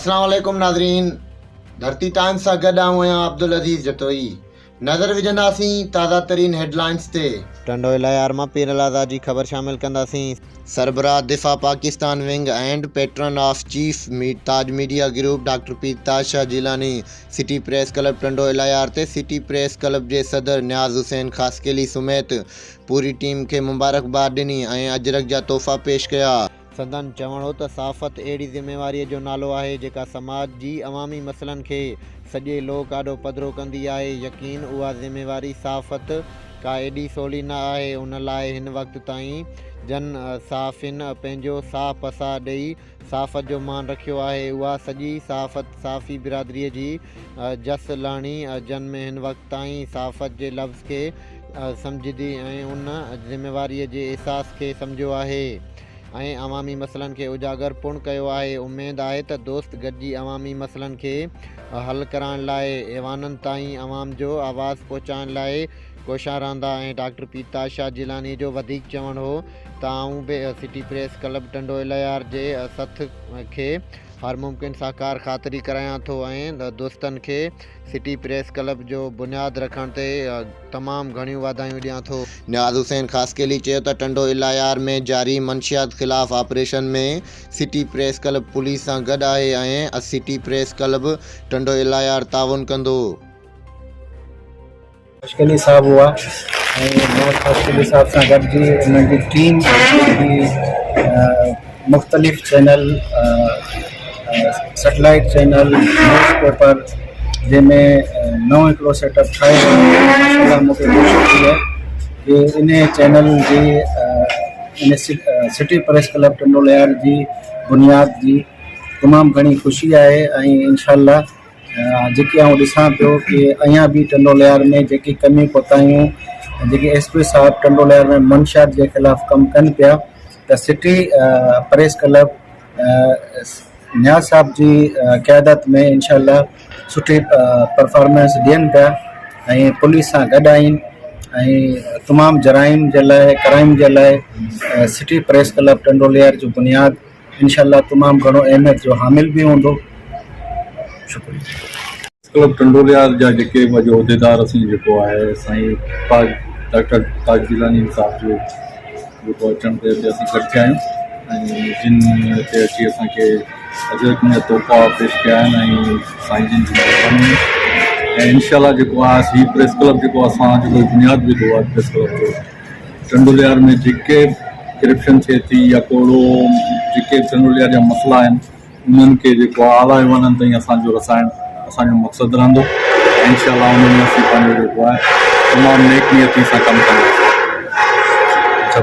अस्सलाम वालेकुम नाज़रीन, धरती टाइम्स सां गॾु आहियां अब्दुल अज़ीज़ जतोई। नज़र विझंदासीं ताज़ा तरीन हेडलाइंस ते। टंडो इलायार मां पीर अलाज़ा जी ख़बर शामिल कंदासीं। सरबराह Difa Pakistan wing and patron of chief Taj media group doctor Pir Taj Shah Jilani city press club Tando Allahyar ते सिटी प्रेस क्लब जे सदर न्याज़ हुसैन ख़ासकेली समेत पूरी टीम खे मुबारकबाद ॾिनी ऐं अजरक जा तोहफ़ा पेश कया। संदन चवणो त सहाफ़त अहिड़ी ज़िम्मेवारीअ जो नालो आहे जेका समाज जी अवामी मसइलनि खे सॼे लोक आॾो पधिरो कंदी आहे। यकीन उहा ज़िम्मेवारी सहाफ़त का एॾी सवली न आहे। उन लाइ हिन वक़्त ताईं जन सहाफ़िन पंहिंजो साह पसाह ॾेई सहाफ़त जो मान रखियो आहे। उहा सॼी सहाफ़त सहाफ़ी बिरादरीअ जी जस लहणी जन में हिन वक़्त ताईं सहाफ़त जे लफ़्ज़ खे सम्झंदी ऐं उन ज़िम्मेवारीअ जे अहसास खे सम्झियो आहे ऐं अवामी मसइलनि खे उजागर पूर्ण कयो आहे। उमेद आहे त दोस्त गॾिजी अवामी मसइलनि खे हल कराइण लाइ ऐवाननि ताईं अवाम जो आवाज़ पहुचाइण लाइ कोशिश रहंदा। ऐं डॉक्टर पीर ताज शाह जिलानी जो वधीक चवणु हो त आऊं बि सिटी प्रेस क्लब टंडो इलायार जे सथ खे हर मुमकिन साकार ख़ातिरी करायां थो ऐं दोस्तनि खे सिटी प्रेस क्लब जो बुनियादु रखण ते तमामु घणियूं वाधायूं ॾियां थो। न्याज़ हुसैन ख़ासकेली चयो त टंडो इलायार में जारी मंशियात ख़िलाफ़ ऑपरेशन में सिटी प्रेस क्लब पुलिस सां गॾु आहे ऐं सिटी प्रेस क्लब टंडो इलायार ताउन कंदो। ख़ासकेली साहब हुआ ऐं ख़ासकेली साहब सां गॾिजी उन्हनि जी टीम मुख़्तलिफ़ channel satellite channel news paper जंहिंमें नओं हिकिड़ो सेटअप ठाहे माशाल्लाह मूंखे ख़ुशी थी आहे कि इन चैनल जी इन city press club Tando Allahyar जी बुनियाद जी तमामु घणी ख़ुशी आहे ऐं इंशाअल्लाह जेकी आउं ॾिसां पियो कि अञा बि टंडो इलायार में जेकी कमियूं कोताहियूं जेके एसपी साहब टंडो इलायार में मंशियात जे ख़िलाफ़ कमु कनि पिया त सिटी प्रेस क्लब न्याज़ साहब जी क़यादत में इंशाअल्लाह सुठी परफॉर्मेंस ॾियनि पिया ऐं पुलिस सां गॾु आहिनि ऐं तमामु जराइम जे लाइ क्राइम जे लाइ सिटी प्रेस क्लब टंडो इलायार जो बुनियाद इंशाअल्लाह तमामु घणो अहमियत जो हामिल बि हूंदो। शुक्रिया। क्लब टंडो इलायार जा जेके जो उहिदेदार असीं जेको आहे साईं डॉक्टर ताज जिलानी साहब जो जेको अचण ते असीं गॾु थिया आहियूं ऐं जिन ते अची असांखे अजरक में तोहफ़ा पेश कया आहिनि ऐं साईं जिन जी महिरबानी ऐं इंशाअल्लाह जेको आहे हीउ प्रेस क्लब जेको असां जेको बुनियादु विधो आहे प्रेस क्लब जो टंडो इलायार में जेके करप्शन थिए थी या कोड़ो जेके टंडो इलायार जा मसइला आहिनि उन्हनि खे जेको आहे आला ऐवाननि ताईं असांजो रसाइण असांजो मक़सदु रहंदो। इंशाअल्लाह उन में असीं पंहिंजो जेको आहे तमामु नेक नियती सां कमु कंदासीं।